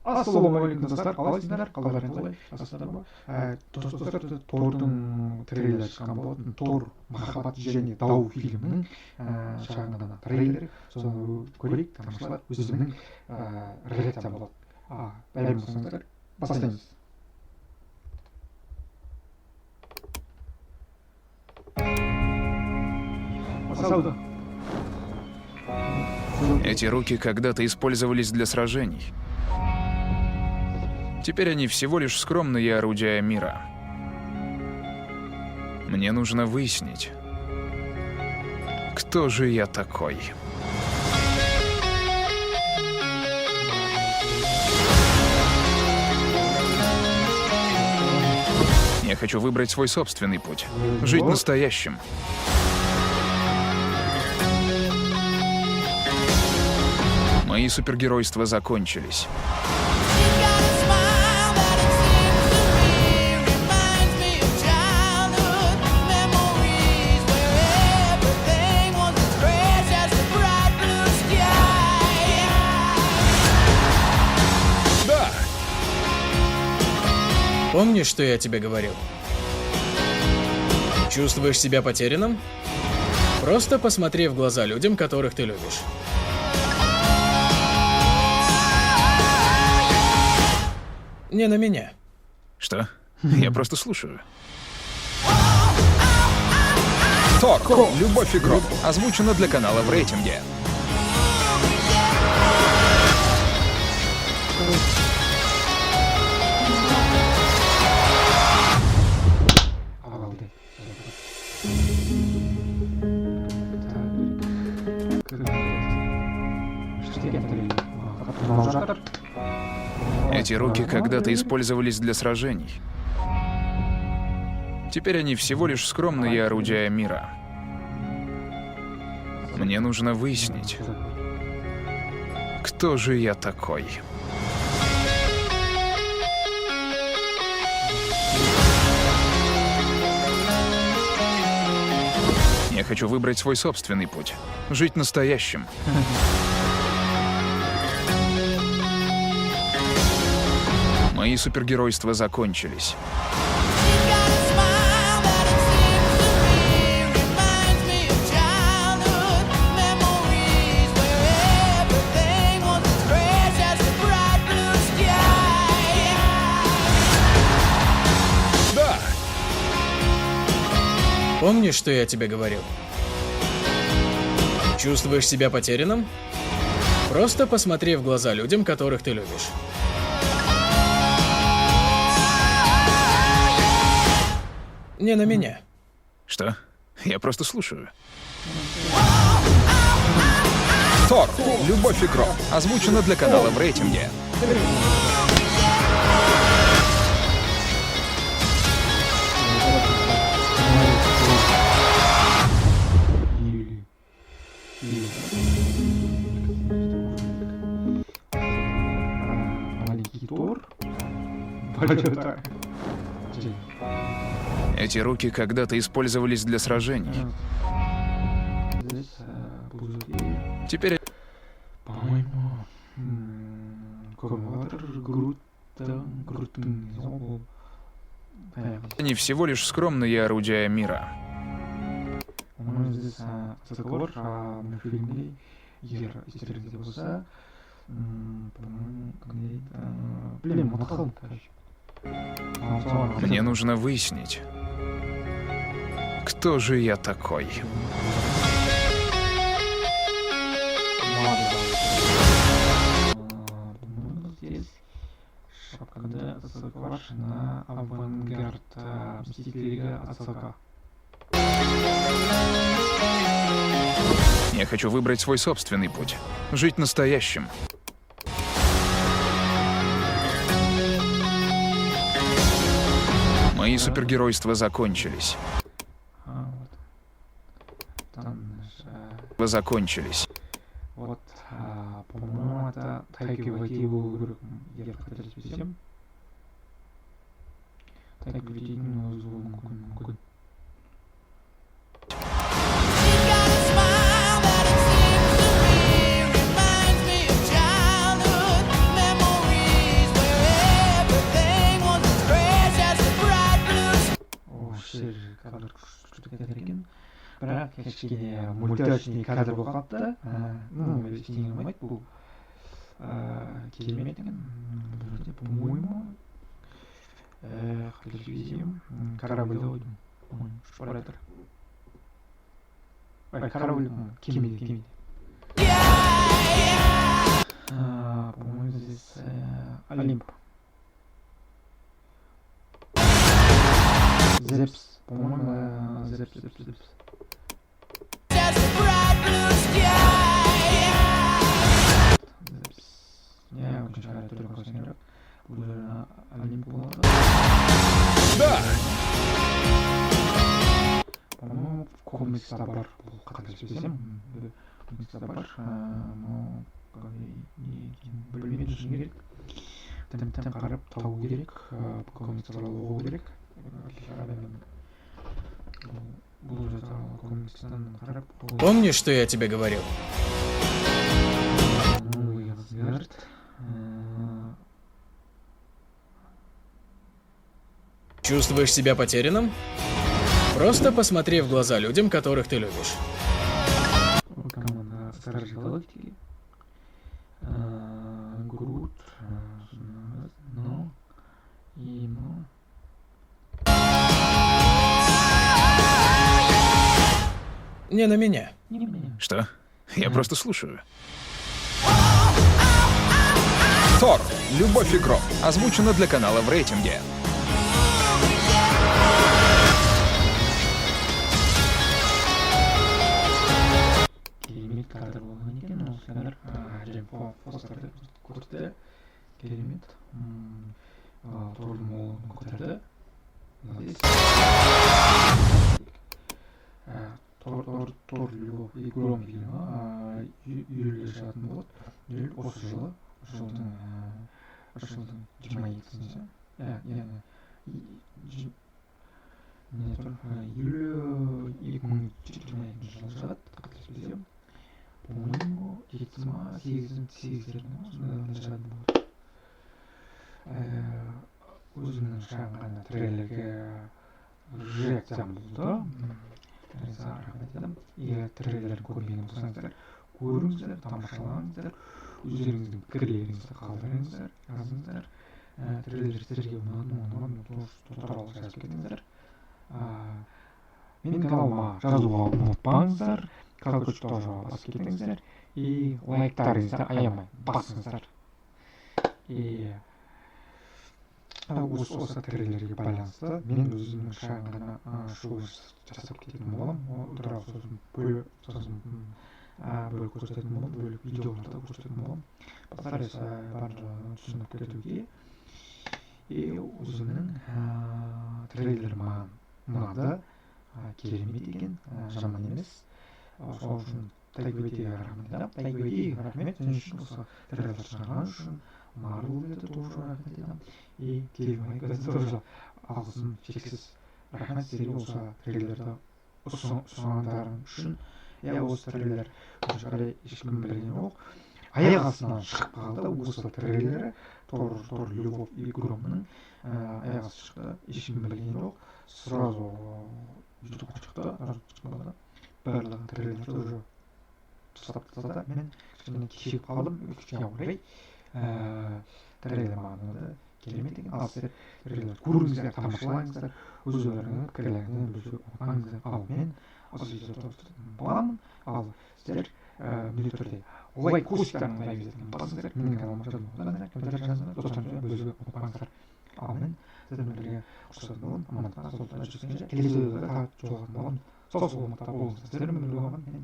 Ассалаумағалейкум достар, қалайсыңдар? Қалдарың қалай? Жақсыдар ма? Достар, Тордың трейлері шыққан болатын. Тор махаббат және дау фильмінің шағын ғана трейлері. Соны көрейік, тамашалап, өзімнің реакциям болады. Дайын болсаңыздар, бастаймыз. Сауда. Эти руки когда-то использовались для сражений. Теперь они всего лишь скромные орудия мира. Мне нужно выяснить, кто же я такой. Я хочу выбрать свой собственный путь. Жить настоящим. Мои супергеройства закончились. Да! Помнишь, что я тебе говорил? Чувствуешь себя потерянным? Просто посмотри в глаза людям, которых ты любишь. Не на меня. Что? Я просто слушаю. Тор. Любовь и гром. Озвучено для канала в рейтинге. Эти руки когда-то использовались для сражений. Теперь они всего лишь скромные орудия мира. Мне нужно выяснить, кто же я такой. Я хочу выбрать свой собственный путь. Жить настоящим. Мои супергеройства закончились. Да! Помнишь, что я тебе говорил? Чувствуешь себя потерянным? Просто посмотри в глаза людям, которых ты любишь. Не на меня. Что? Я просто слушаю. Тор. Любовь и гром. Озвучено для канала в рейтинге. Маленький Тор. Эти руки когда-то использовались для сражений. Теперь По-моему, они всего лишь скромные орудия мира. По-моему, здесь Соколор, мультфильмный Ер истерик болса, по-моему, блин, мотохолм, короче. Мне нужно выяснить, кто же я такой. Здесь шапка Соколор на авангард Мстителей Лига Отсока. Я хочу выбрать свой собственный путь. Жить настоящим. Мои супергеройства закончились. Вот. Там Закончились. вот, по-моему, это Тайки Вайтити Ер хотелось всем. Тайки Вайтити, ну, звук. Reminds me of childhood memories. бірақ кішкене мультяшный кадр болып қалыпты. Ну, ештеңе болмайды, бұл керемет екен. Бұл жерде, по-моему, қателеспесем, корабльде қойдым. Ұшып бара жатыр. Корабль, кемеде. По-моему, здесь Олимп. Зепс. По-моему, Зепс. Не, очень жарко, только классный игрок. Уже Олимп было. Да! По-моему, в комикс бар был, қателеспесем. Комикс бар, но білмейді шын керек. Тем қарап табу керек, комикс туралы оқу керек. Бұл жерде комикстан қарап оқу. Помнишь, что я тебе говорил? Новый взгляд. Чувствуешь себя потерянным? Просто посмотри в глаза людям, которых ты любишь. Команда Стражи Галактики. Грут. И Не на меня. Не меня. Что? Я просто слушаю. Тор. Любовь и гром. Озвучено для канала в рейтинге. Керемет кадр болған екен, осы кадр. Джейн Фостер көрді. Керемет. Тордың оғлын көтерді. Тор Любовь и гром фильмі июльде шығатын болады. Июль осы жылы. Жылдың 22-сінде. Не тұр? Июль 2022 жылы шығады, қателеспесем. По-моему, 8-8 шығатын болады. Өзімнің шағын ғана трейлерге реакциям болды. Рахмет етемін. Егер трейлерін көрмеген болсаңыздар, көріңіздер, тамашалаңыздар, өздеріңіздің пікірлеріңізді қалдырыңыздар, жазыңыздар. Трейлер сіздерге ұнады, туралы жазып кетіңіздер. Менің каналыма жазуға ұмытпаңыздар, колокольчик тоже басып кетіңіздер, и лайктарыңызды аямай басыңыздар. И осы трейлерге байланысты мен өзімнің шағын ғана шоу жасап кететін боламын. Ол туралы сосын бөліп көрсететін боламын, бөліп видеоларда көрсететін боламын. Постараюсь барынша түсініп кетуге. И өзімнің трейлер маған ұнады, керемет екен, жаман емес. Сол үшін Тайгвейдеге рахмет етемін. Тайгвейдеге рахмет, сен үшін осы трейлер шығарған үшін. Марвелге тоже рахмет етемін. И Кевинге тоже алғысым шексіз. Рахмет сіздерге осы трейлерді ұсынғандарың үшін. Осы трейлер қарай ешкім білген жоқ. Аяқ астынан шығып қалды осы трейлері. Тор Любовь и громның аяқ асты шықты. Ешкім білген жоқ. Сразу ютубқа шықты. Барлығы трейлерді уже жасап тастады. Мен кішкене кешігіп қалдым, өкінішке орай. Трейлер маған ұнады. Керемет екен. Ал сіздер трейлер көріңіздер, тамашалаңыздар, өздеріңіздің пікірлеріңізді бөлісуге ұмытпаңыздар. Ал мен осы видеода боламын. Ал сіздер міндетті түрде лайк костиктерін лайк басыңыздар. Менің каналыма жазылыңыздар, комментарий жазыңыздар, достарыңызбен бөлісуге ұмытпаңыздар. Ал мен сіздермен бірге ұқсататын боламын. Амандықта, саулықта жүздескенше келесі видеода тағы жолығатын боламын. Сау болыңыздар. Сіздермен бірге болған мен